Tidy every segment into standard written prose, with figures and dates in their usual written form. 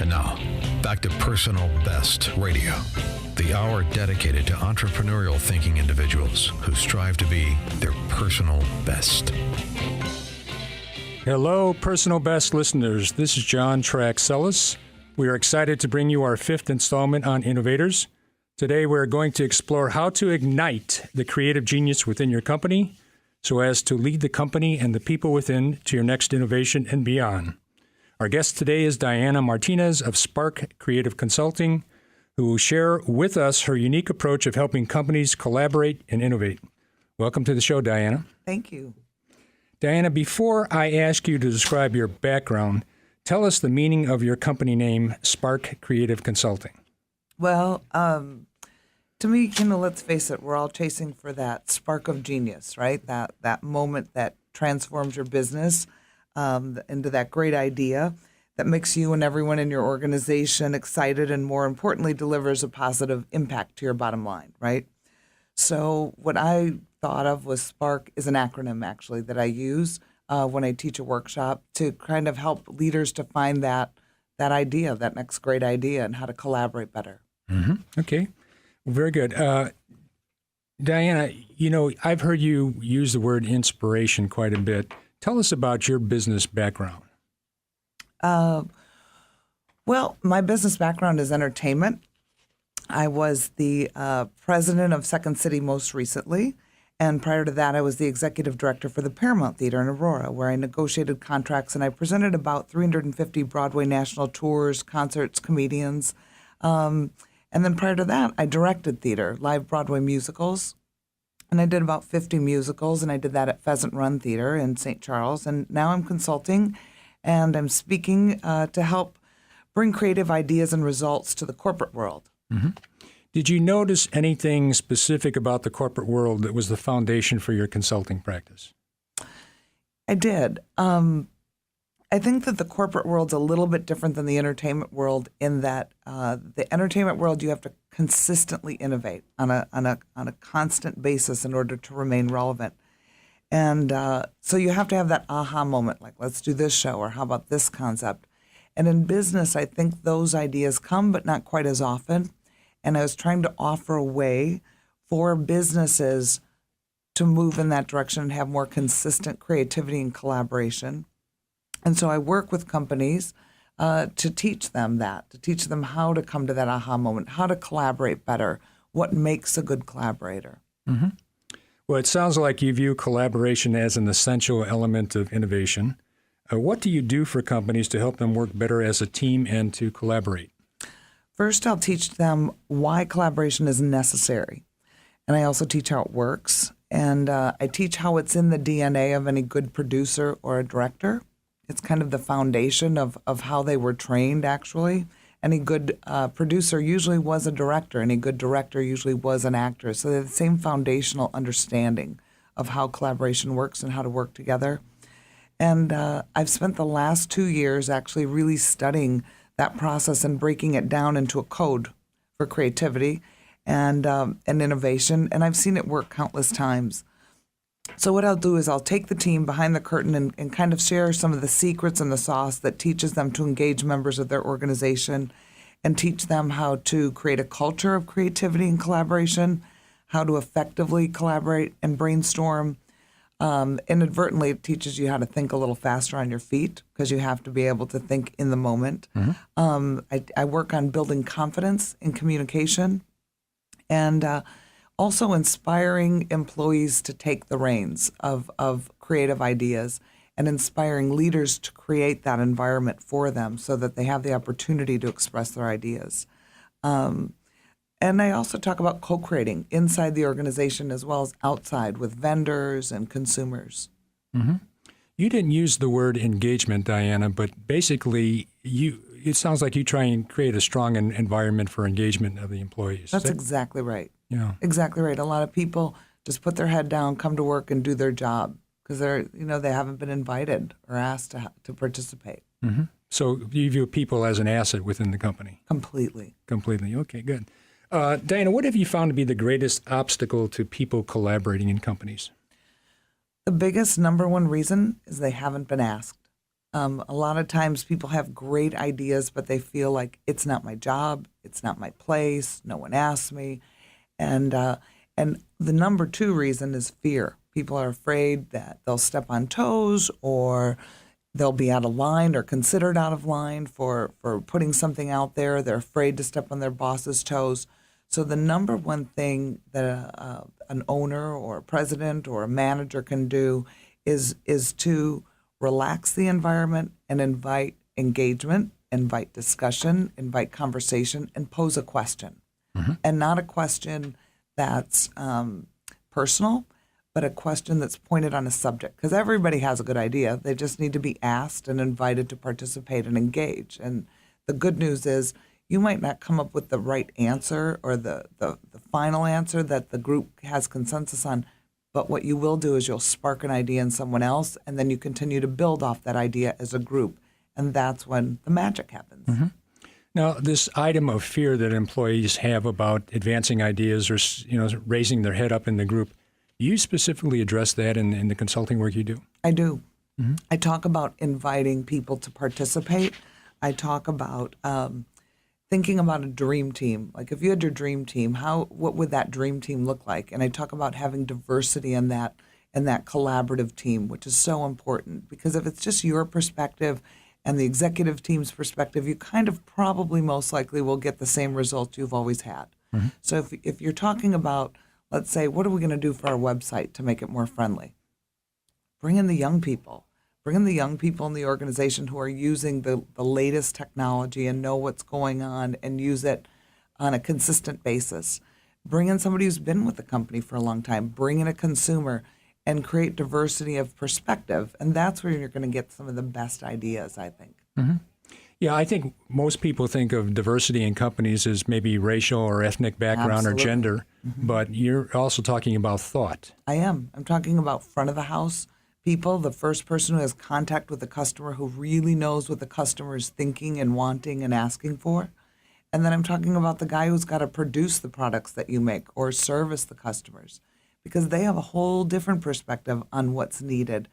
And now, back to Personal Best Radio, the hour dedicated to entrepreneurial thinking individuals who strive to be their personal best. Hello, Personal Best listeners. This is John Traxellis. We are excited to bring you our fifth installment on innovators. Today, we're going to explore how to ignite the creative genius within your company so as to lead the company and the people within to your next innovation and beyond. Our guest today is Diana Martinez of Spark Creative Consulting, who will share with us her unique approach of helping companies collaborate and innovate. Welcome to the show, Diana. Thank you. Diana, before I ask you to describe your background, tell us the meaning of your company name, Spark Creative Consulting. Well, to me, let's face it, we're all chasing for that spark of genius, right? That moment that transforms your business into that great idea that makes you and everyone in your organization excited and, more importantly, delivers a positive impact to your bottom line, right? So what I thought of was SPARK is an acronym, actually, that I use when I teach a workshop to kind of help leaders to find that idea, that next great idea, and how to collaborate better. Mm-hmm. Okay. Well, very good. Diana, I've heard you use the word inspiration quite a bit. Tell us about your business background. Well, my business background is entertainment. I was the president of Second City most recently, and prior to that, I was the executive director for the Paramount Theater in Aurora, where I negotiated contracts and I presented about 350 Broadway national tours, concerts, comedians. And then prior to that, I directed theater, live Broadway musicals. And I did about 50 musicals, and I did that at Pheasant Run Theater in St. Charles. And now I'm consulting, and I'm speaking to help bring creative ideas and results to the corporate world. Mm-hmm. Did you notice anything specific about the corporate world that was the foundation for your consulting practice? I did. I think that the corporate world's a little bit different than the entertainment world in that the entertainment world, you have to consistently innovate on a constant basis in order to remain relevant. And so you have to have that aha moment, like, let's do this show, or how about this concept? And in business, I think those ideas come, but not quite as often. And I was trying to offer a way for businesses to move in that direction and have more consistent creativity and collaboration. And so I work with companies to teach them how to come to that aha moment, how to collaborate better, what makes a good collaborator. Mm-hmm. Well, it sounds like you view collaboration as an essential element of innovation. What do you do for companies to help them work better as a team and to collaborate? First, I'll teach them why collaboration is necessary. And I also teach how it works. And I teach how it's in the DNA of any good producer or a director. It's kind of the foundation of how they were trained, actually. Any good producer usually was a director. Any good director usually was an actor. So they have the same foundational understanding of how collaboration works and how to work together. And I've spent the last 2 years actually really studying that process and breaking it down into a code for creativity and innovation. And I've seen it work countless times. So what I'll do is I'll take the team behind the curtain and kind of share some of the secrets and the sauce that teaches them to engage members of their organization and teach them how to create a culture of creativity and collaboration, how to effectively collaborate and brainstorm. Inadvertently, it teaches you how to think a little faster on your feet because you have to be able to think in the moment. Mm-hmm. I work on building confidence in communication and also inspiring employees to take the reins of creative ideas and inspiring leaders to create that environment for them so that they have the opportunity to express their ideas. And I also talk about co-creating inside the organization as well as outside with vendors and consumers. Mm-hmm. You didn't use the word engagement, Diana, but basically it sounds like you try and create a strong environment for engagement of the employees. That's exactly right. Yeah. Exactly right. A lot of people just put their head down, come to work and do their job because they haven't been invited or asked to participate. Mm-hmm. So you view people as an asset within the company? Completely. Completely. Okay, good. Diana, what have you found to be the greatest obstacle to people collaborating in companies? The biggest number one reason is they haven't been asked. A lot of times people have great ideas, but they feel like it's not my job, it's not my place, no one asked me. And the number two reason is fear. People are afraid that they'll step on toes or they'll be out of line or considered out of line for putting something out there. They're afraid to step on their boss's toes. So the number one thing that an owner or a president or a manager can do is to relax the environment and invite engagement, invite discussion, invite conversation, and pose a question. And not a question that's personal, but a question that's pointed on a subject. Because everybody has a good idea. They just need to be asked and invited to participate and engage. And the good news is you might not come up with the right answer or the final answer that the group has consensus on, but what you will do is you'll spark an idea in someone else, and then you continue to build off that idea as a group. And that's when the magic happens. Now, this item of fear that employees have about advancing ideas or raising their head up in the group, you specifically address that in the consulting work you do? I do. I talk about inviting people to participate. I talk about thinking about a dream team. Like if you had your dream team, what would that dream team look like? And I talk about having diversity in that collaborative team, which is so important, because if it's just your perspective and the executive team's perspective, you kind of probably most likely will get the same results you've always had. So if you're talking about, let's say, what are we going to do for our website to make it more friendly? Bring in the young people. Bring in the young people in the organization who are using the latest technology and know what's going on and use it on a consistent basis. Bring in somebody who's been with the company for a long time. Bring in a consumer and create diversity of perspective. And that's where you're going to get some of the best ideas, I think. Yeah, I think most people think of diversity in companies as maybe racial or ethnic background or gender, but you're also talking about thought. I am. I'm talking about front of the house people, the first person who has contact with the customer, who really knows what the customer is thinking and wanting and asking for. And then I'm talking about the guy who's got to produce the products that you make or service the customers, because they have a whole different perspective on what's needed.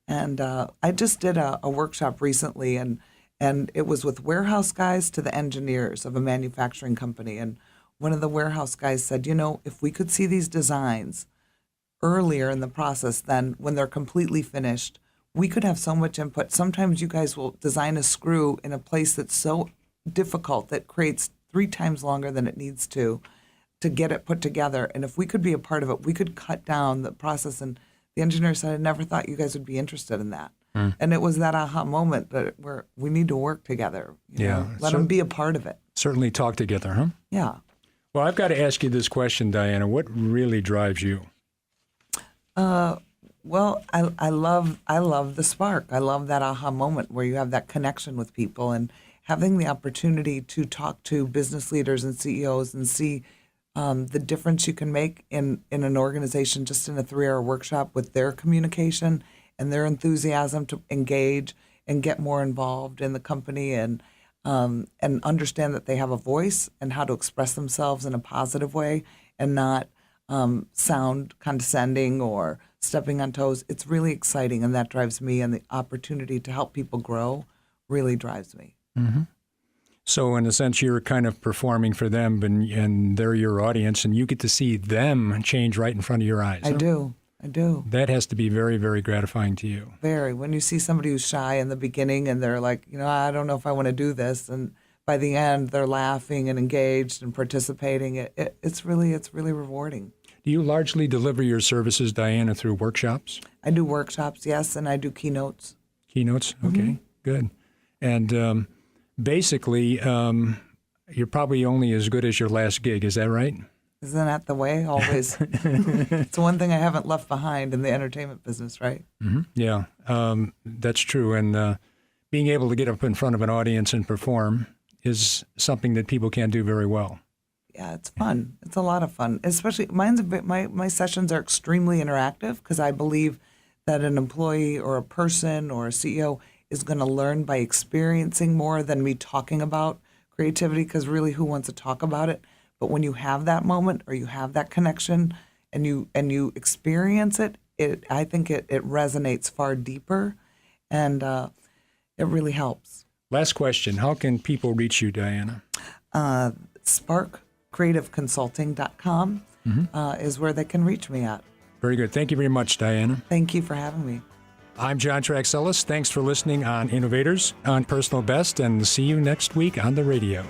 And I just did a workshop recently, and it was with warehouse guys to the engineers of a manufacturing company. And one of the warehouse guys said, if we could see these designs earlier in the process than when they're completely finished, we could have so much input. Sometimes you guys will design a screw in a place that's so difficult that creates 3 times longer than it needs to get it put together. And if we could be a part of it, we could cut down the process. And the engineer said, I never thought you guys would be interested in that. And it was that aha moment that we need to work together. Let them be a part of it. Certainly talk together, huh? Yeah. Well, I've got to ask you this question, Diana. What really drives you? Well, I love the spark. I love that aha moment where you have that connection with people, and having the opportunity to talk to business leaders and CEOs and see the difference you can make in an organization just in a 3-hour workshop with their communication and their enthusiasm to engage and get more involved in the company and understand that they have a voice and how to express themselves in a positive way and not sound condescending or stepping on toes. It's really exciting, and that drives me, and the opportunity to help people grow really drives me. So in a sense, you're kind of performing for them, and they're your audience, and you get to see them change right in front of your eyes. I do. That has to be very, very gratifying to you. Very. When you see somebody who's shy in the beginning and they're like, I don't know if I want to do this, and by the end they're laughing and engaged and participating, it's really rewarding. Do you largely deliver your services, Diana, through workshops? I do workshops, yes, and I do keynotes. Keynotes? Okay, good. And basically, you're probably only as good as your last gig. Is that right? Isn't that the way? Always. It's one thing I haven't left behind in the entertainment business, right? Yeah, that's true. And being able to get up in front of an audience and perform is something that people can't do very well. Yeah, it's fun. It's a lot of fun. Especially my sessions are extremely interactive, because I believe that an employee or a person or a CEO is going to learn by experiencing more than me talking about creativity, because really, who wants to talk about it? But when you have that moment or you have that connection and you experience it, I think it resonates far deeper. And It really helps. Last question. How can people reach you, Diana? SparkCreativeConsulting.com is where they can reach me at. Very good. Thank you very much, Diana. Thank you for having me. I'm John Traxellis. Thanks for listening on Innovators on Personal Best, and see you next week on the radio.